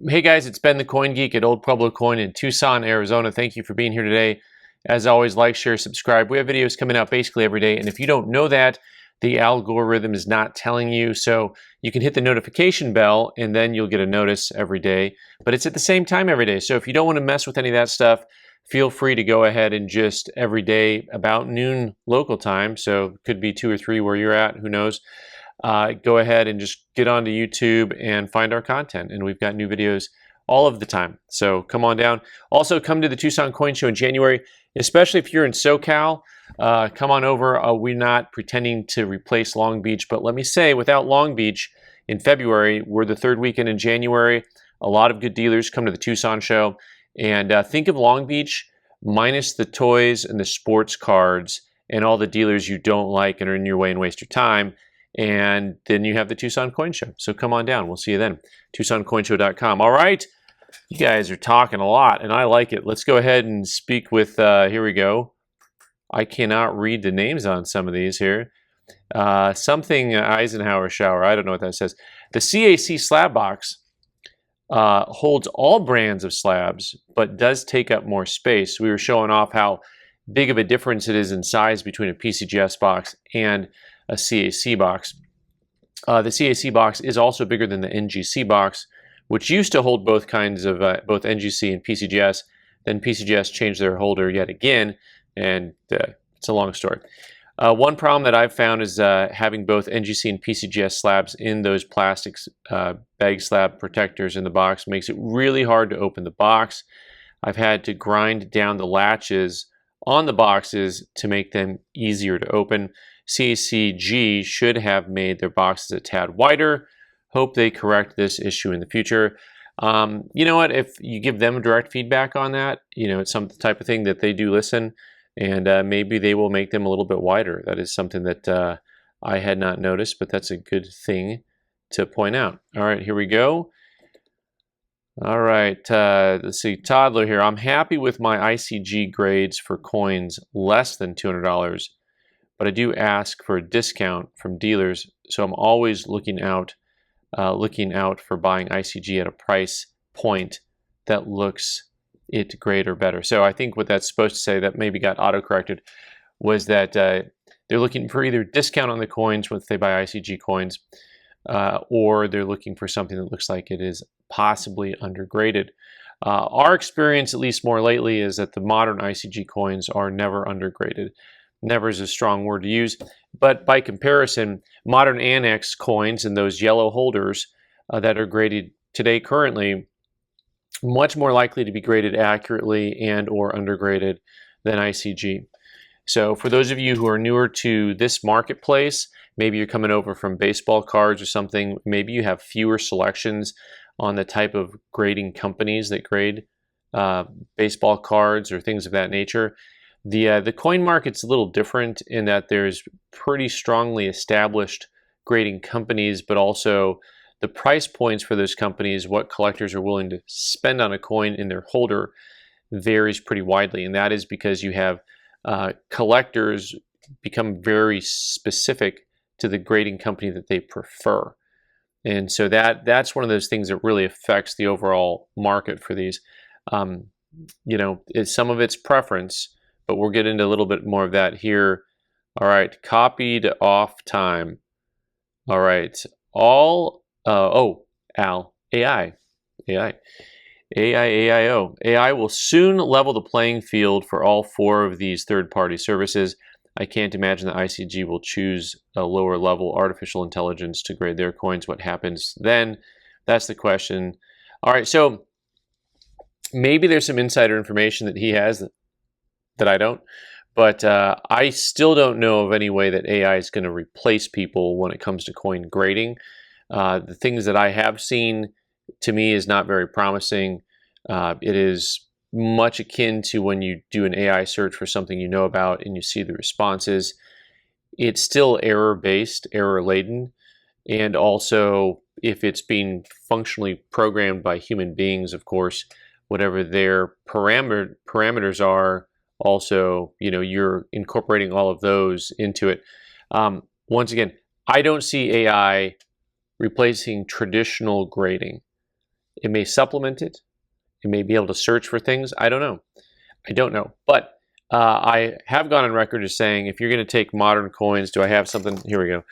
Hey guys, it's Ben the Coin Geek at Old Pueblo Coin in Tucson, Arizona. Thank you for being here today. As always, like, share, subscribe. We have videos coming out basically every day, and if you don't know that, the algorithm is not telling you, so you can hit the notification bell and then you'll get a notice every day, but it's at the same time every day. So if you don't want to mess with any of that stuff, feel free to go ahead and just every day about noon local time, so it could be 2 or 3 where you're at, who knows. Go ahead and just get onto YouTube and find our content. And we've got new videos all of the time. So come on down. Also, come to the Tucson Coin Show in January, especially if you're in SoCal. Come on over. We're not pretending to replace Long Beach, but let me say, without Long Beach in February, we're the third weekend in January. A lot of good dealers come to the Tucson Show. And think of Long Beach minus the toys and the sports cards and all the dealers you don't like and are in your way and waste your time. And then you have the Tucson Coin Show. So come on down. We'll see you then. TucsonCoinShow.com. All right. You guys are talking a lot, and I like it. Let's go ahead and speak with, here we go. I cannot read the names on some of these here. Something Eisenhower Shower. I don't know what that says. The CAC Slab Box holds all brands of slabs, but does take up more space. We were showing off how big of a difference it is in size between a PCGS box and a CAC box. The CAC box is also bigger than the NGC box, which used to hold both kinds of both NGC and PCGS. Then PCGS changed their holder yet again, and it's a long story. One problem that I've found is having both NGC and PCGS slabs in those plastic bag slab protectors in the box makes it really hard to open the box. I've had to grind down the latches on the boxes to make them easier to open. ICG should have made their boxes a tad wider. Hope they correct this issue in the future. You know what? If you give them direct feedback on that, you know, it's some type of thing that they do listen, and maybe they will make them a little bit wider. That is something that I had not noticed, but that's a good thing to point out. All right, here we go. All right, let's see. Toddler here. I'm happy with my ICG grades for coins less than $200. But I do ask for a discount from dealers, so I'm always looking out for buying ICG at a price point that looks it great or better. So I think what that's supposed to say, that maybe got auto-corrected, was that they're looking for either discount on the coins once they buy ICG coins, or they're looking for something that looks like it is possibly undergraded. Our experience, at least more lately, is that the modern ICG coins are never undergraded. Never is a strong word to use, but by comparison, modern Annex coins and those yellow holders that are graded today currently, much more likely to be graded accurately and or undergraded than ICG. So for those of you who are newer to this marketplace, maybe you're coming over from baseball cards or something, maybe you have fewer selections on the type of grading companies that grade baseball cards or things of that nature. The coin market's a little different in that there's pretty strongly established grading companies, but also the price points for those companies, what collectors are willing to spend on a coin in their holder, varies pretty widely. And that is because you have collectors become very specific to the grading company that they prefer. And so that's one of those things that really affects the overall market for these. You know, some of it's preference, but we'll get into a little bit more of that here. All right, copied off time. All right, Al, AI. AI will soon level the playing field for all 4 of these third-party services. I can't imagine that ICG will choose a lower level artificial intelligence to grade their coins. What happens then? That's the question. All right, so maybe there's some insider information that he has that I don't, but I still don't know of any way that AI is going to replace people when it comes to coin grading. The things that I have seen, to me, is not very promising. It is much akin to when you do an AI search for something you know about and you see the responses. It's still error-based, error-laden, and also if it's being functionally programmed by human beings, of course, whatever their parameters are, also, you know, you're incorporating all of those into it. Once again, I don't see AI replacing traditional grading. It may supplement it. It may be able to search for things. I don't know. I don't know. But I have gone on record as saying, if you're going to take modern coins, do I have something? Here we go.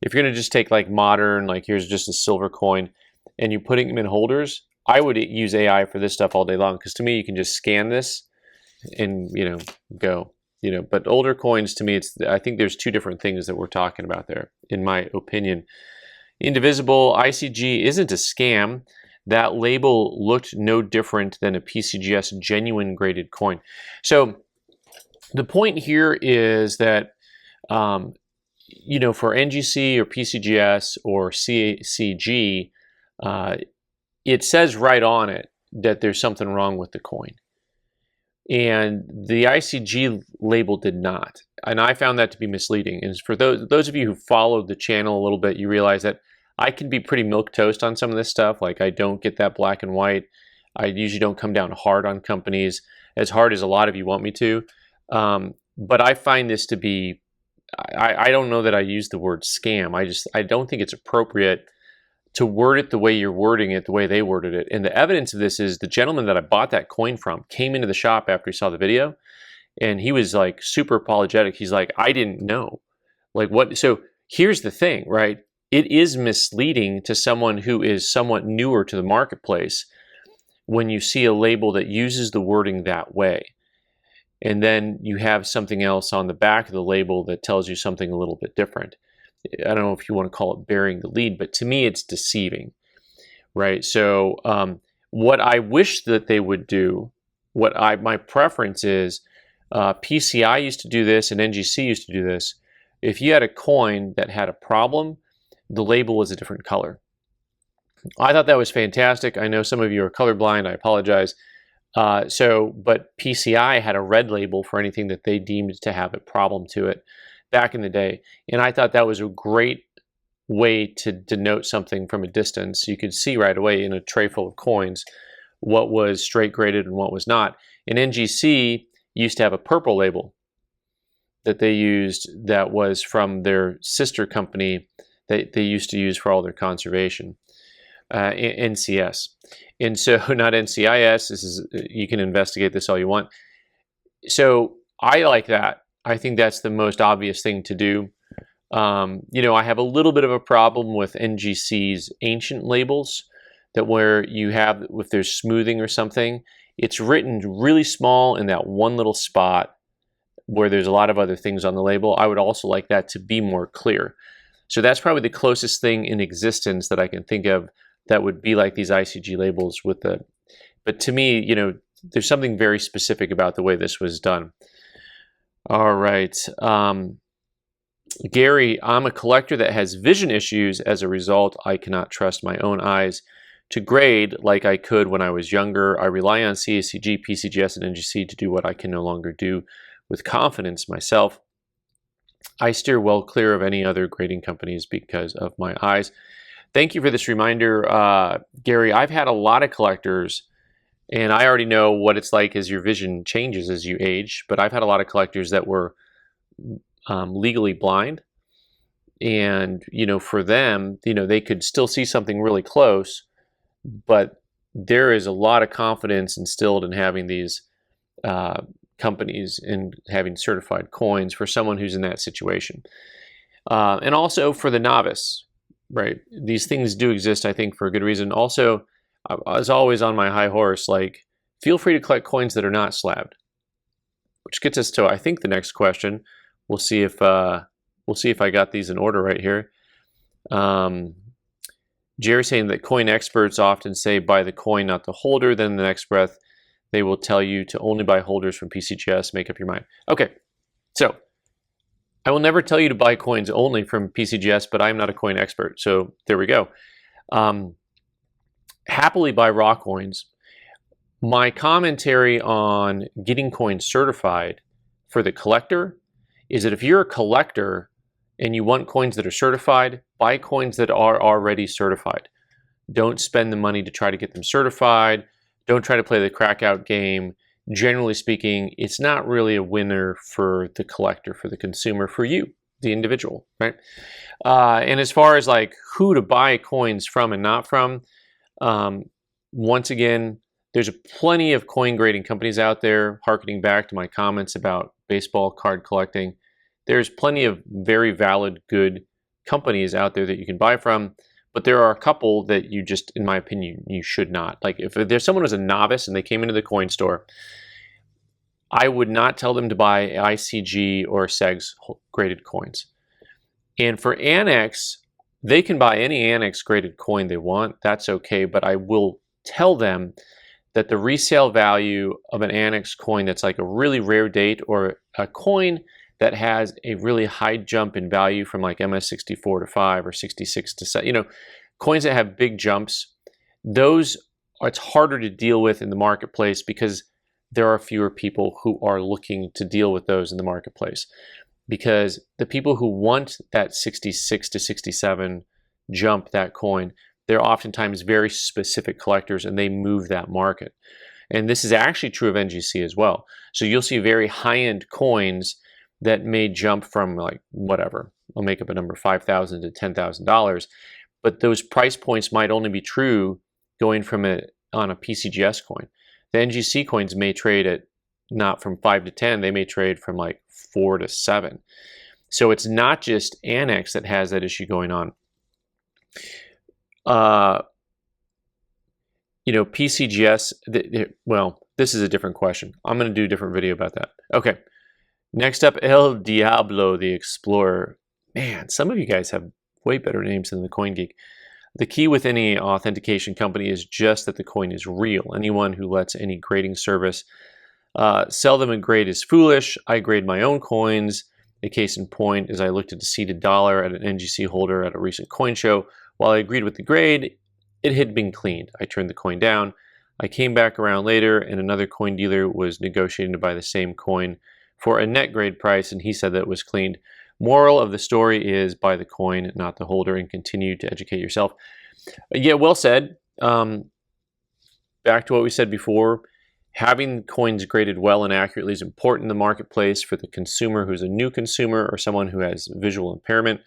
If you're going to just take like modern, like here's just a silver coin, and you're putting them in holders, I would use AI for this stuff all day long, because to me, you can just scan this and, go. But older coins, to me, I think there's two different things that we're talking about there, in my opinion. Indivisible ICG isn't a scam. That label looked no different than a PCGS genuine graded coin. So the point here is that, for NGC or PCGS or ICG, it says right on it that there's something wrong with the coin. And the ICG label did not. And I found that to be misleading. And for those of you who followed the channel a little bit, you realize that I can be pretty milquetoast on some of this stuff. Like, I don't get that black and white. I usually don't come down hard on companies, as hard as a lot of you want me to. But I find this to be, I don't know that I use the word scam. I don't think it's appropriate to word it the way you're wording it, the way they worded it. And the evidence of this is the gentleman that I bought that coin from came into the shop after he saw the video, and he was like super apologetic. He's like, I didn't know. Like, what? So here's the thing, right? It is misleading to someone who is somewhat newer to the marketplace when you see a label that uses the wording that way. And then you have something else on the back of the label that tells you something a little bit different. I don't know if you want to call it burying the lead, but to me, it's deceiving, right? So what I wish that they would do, my preference is, PCI used to do this and NGC used to do this. If you had a coin that had a problem, the label was a different color. I thought that was fantastic. I know some of you are colorblind. I apologize. But PCI had a red label for anything that they deemed to have a problem to it back in the day. And I thought that was a great way to denote something from a distance. You could see right away in a tray full of coins what was straight graded and what was not. And NGC used to have a purple label that they used that was from their sister company that they used to use for all their conservation, NCS. And so, not NCIS, this is, you can investigate this all you want. So I like that. I think that's the most obvious thing to do. I have a little bit of a problem with NGC's ancient labels, that where you have, if there's smoothing or something, it's written really small in that one little spot where there's a lot of other things on the label. I would also like that to be more clear. So that's probably the closest thing in existence that I can think of that would be like these ICG labels with but to me, there's something very specific about the way this was done. All right. Gary, I'm a collector that has vision issues. As a result, I cannot trust my own eyes to grade like I could when I was younger. I rely on ICG, PCGS, and NGC to do what I can no longer do with confidence myself. I steer well clear of any other grading companies because of my eyes. Thank you for this reminder, Gary. I've had a lot of collectors, and I already know what it's like as your vision changes as you age, but I've had a lot of collectors that were legally blind. And, for them, they could still see something really close, but there is a lot of confidence instilled in having these companies and having certified coins for someone who's in that situation. And also for the novice, right? These things do exist, I think, for a good reason. Also, I was always on my high horse, like, feel free to collect coins that are not slabbed. Which gets us to, I think, the next question. We'll see if I got these in order right here. Jerry's saying that coin experts often say buy the coin, not the holder. Then in the next breath, they will tell you to only buy holders from PCGS. Make up your mind. Okay, so I will never tell you to buy coins only from PCGS, but I'm not a coin expert. So there we go. Happily buy raw coins. My commentary on getting coins certified for the collector is that if you're a collector and you want coins that are certified, buy coins that are already certified. Don't spend the money to try to get them certified. Don't try to play the crack out game. Generally speaking, it's not really a winner for the collector, for the consumer, for you, the individual, right? And as far as like who to buy coins from and not from, Once again, there's plenty of coin grading companies out there, harkening back to my comments about baseball card collecting. There's plenty of very valid, good companies out there that you can buy from, but there are a couple that you just, in my opinion, you should not. Like if there's someone who's a novice and they came into the coin store, I would not tell them to buy ICG or SEG's graded coins. And for Annex, they can buy any Annex graded coin they want. That's okay, but I will tell them that the resale value of an Annex coin that's like a really rare date, or a coin that has a really high jump in value from like MS64 to 5 or 66 to 7, coins that have big jumps, those it's harder to deal with in the marketplace because there are fewer people who are looking to deal with those in the marketplace. Because the people who want that 66 to 67 jump, that coin, they're oftentimes very specific collectors and they move that market. And this is actually true of NGC as well. So you'll see very high-end coins that may jump from like whatever, I'll make up a number, $5,000 to $10,000, but those price points might only be true going from on a PCGS coin. The NGC coins may trade at not from 5 to 10, they may trade from like 4 to 7. So it's not just Annex that has that issue going on. PCGS, well, this is a different question. I'm going to do a different video about that. Okay. Next up, El Diablo, the Explorer. Man, some of you guys have way better names than the Coin Geek. The key with any authentication company is just that the coin is real. Anyone who lets any grading service sell them and grade is foolish. I grade my own coins. A case in point is I looked at a seated dollar at an NGC holder at a recent coin show. While I agreed with the grade, it had been cleaned. I turned the coin down. I came back around later and another coin dealer was negotiating to buy the same coin for a net grade price, and he said that it was cleaned. Moral of the story is buy the coin, not the holder, and continue to educate yourself. Yeah, well said. Back to what we said before, having coins graded well and accurately is important in the marketplace for the consumer who's a new consumer or someone who has visual impairment.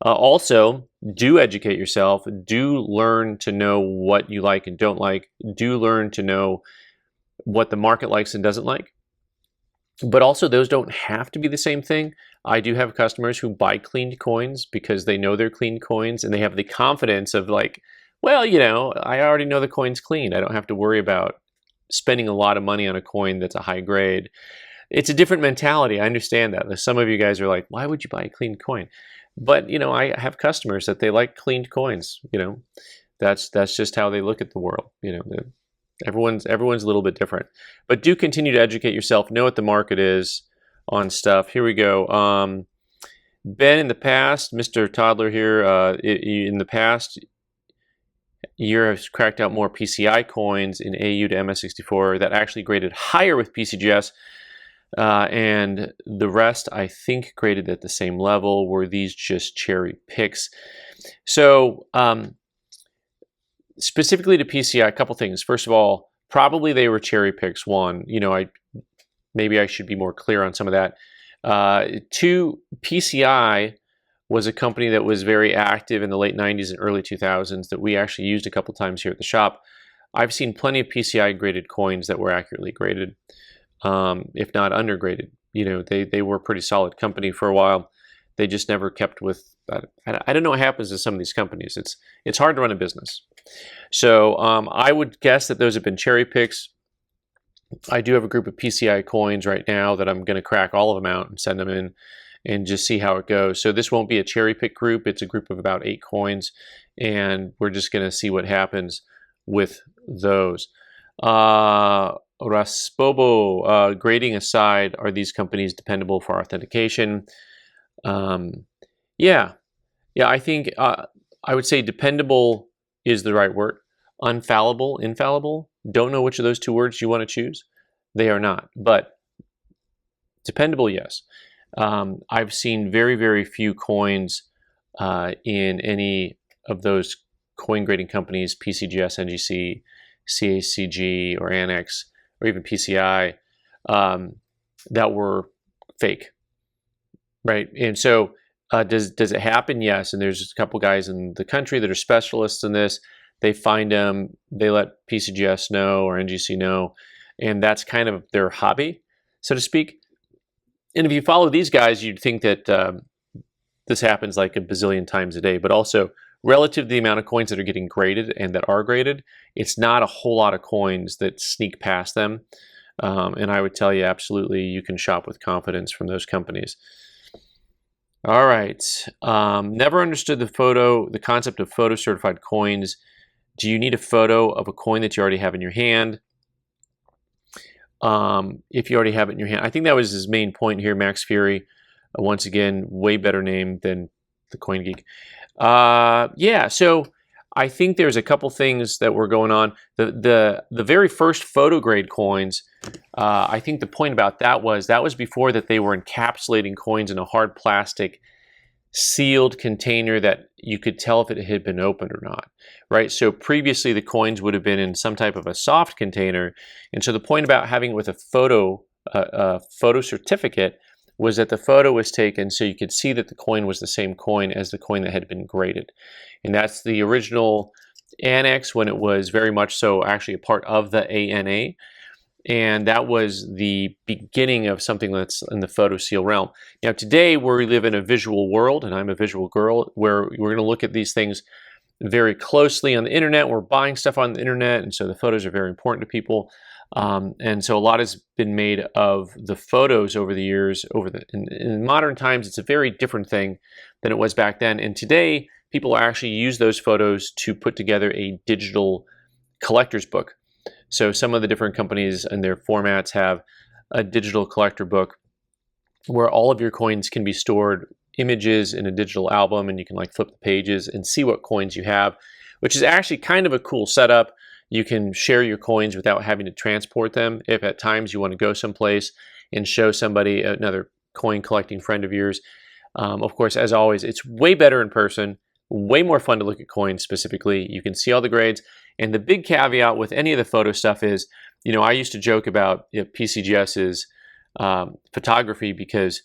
Also, do educate yourself. Do learn to know what you like and don't like. Do learn to know what the market likes and doesn't like. But also, those don't have to be the same thing. I do have customers who buy cleaned coins because they know they're cleaned coins and they have the confidence of like, well, I already know the coin's clean. I don't have to worry about spending a lot of money on a coin that's a high grade. It's a different mentality. I understand that. Some of you guys are like, why would you buy a cleaned coin? But, I have customers that they like cleaned coins. That's just how they look at the world. Everyone's a little bit different. But do continue to educate yourself. Know what the market is on stuff. Here we go. Ben, in the past, Mr. Toddler here, in the past year has cracked out more PCI coins in AU to MS64 that actually graded higher with PCGS. And the rest, I think, graded at the same level. Were these just cherry picks? So, specifically to PCI, a couple things. First of all, probably they were cherry picks. One, maybe I should be more clear on some of that. Two, PCI was a company that was very active in the late 90s and early 2000s that we actually used a couple times here at the shop. I've seen plenty of PCI graded coins that were accurately graded, if not undergraded. They were a pretty solid company for a while. They just never kept with that. I don't know what happens to some of these companies. It's hard to run a business. So I would guess that those have been cherry picks. I do have a group of PCI coins right now that I'm going to crack all of them out and send them in and just see how it goes. So this won't be a cherry pick group. It's a group of about 8 coins, and we're just going to see what happens with those. Raspobo, grading aside, are these companies dependable for authentication? Yeah, I think I would say dependable is the right word. Unfallible, infallible, don't know which of those two words you want to choose. They are not, but dependable, yes. I've seen very, very few coins in any of those coin grading companies, PCGS, NGC, CACG, or Annex, or even PCI, that were fake, right? And so does it happen? Yes, and there's a couple guys in the country that are specialists in this. They find them, they let PCGS know or NGC know, and that's kind of their hobby, so to speak. And if you follow these guys, you'd think that this happens like a bazillion times a day, but also relative to the amount of coins that are getting graded and that are graded, it's not a whole lot of coins that sneak past them. And I would tell you, absolutely, you can shop with confidence from those companies. All right. Never understood the concept of photo certified coins. Do you need a photo of a coin that you already have in your hand? If you already have it in your hand, I think that was his main point here, Max Fury. Once again, way better name than the Coin Geek. Yeah, so I think there's a couple things that were going on. The very first photo grade coins, I think the point about that was before that they were encapsulating coins in a hard plastic sealed container that you could tell if it had been opened or not, right? So previously the coins would have been in some type of a soft container, and so the point about having it with a photo certificate was that the photo was taken so you could see that the coin was the same coin as the coin that had been graded. And that's the original annex when it was very much so actually a part of the ANA. And that was the beginning of something that's in the photo seal realm. Now today we live in a visual world, and I'm a visual girl, where we're going to look at these things very closely on the internet. We're buying stuff on the internet, and so the photos are very important to people. And so a lot has been made of the photos over the years. In modern times, it's a very different thing than it was back then. And today, people actually use those photos to put together a digital collector's book. So some of the different companies and their formats have a digital collector book where all of your coins can be stored, images in a digital album, and you can like flip the pages and see what coins you have, which is actually kind of a cool setup. You can share your coins without having to transport them. If at times you want to go someplace and show somebody, another coin collecting friend of yours. Of course, as always, it's way better in person, way more fun to look at coins specifically. You can see all the grades. And the big caveat with any of the photo stuff is, I used to joke about PCGS's photography because,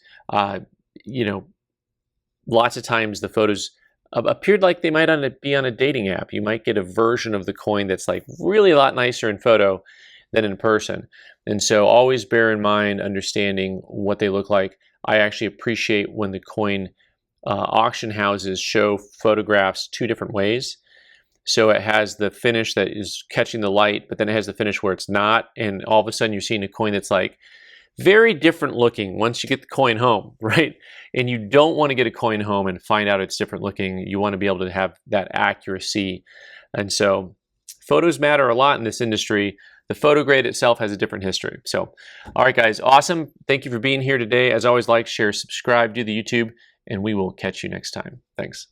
lots of times the photos appeared like they might be on a dating app. You might get a version of the coin that's like really a lot nicer in photo than in person. And so always bear in mind understanding what they look like. I actually appreciate when the coin auction houses show photographs two different ways. So it has the finish that is catching the light, but then it has the finish where it's not. And all of a sudden you're seeing a coin that's like very different looking once you get the coin home, right? And you don't want to get a coin home and find out it's different looking. You want to be able to have that accuracy. And so photos matter a lot in this industry. The photo grade itself has a different history. So, all right, guys, awesome. Thank you for being here today. As always, like, share, subscribe, do the YouTube, and we will catch you next time. Thanks.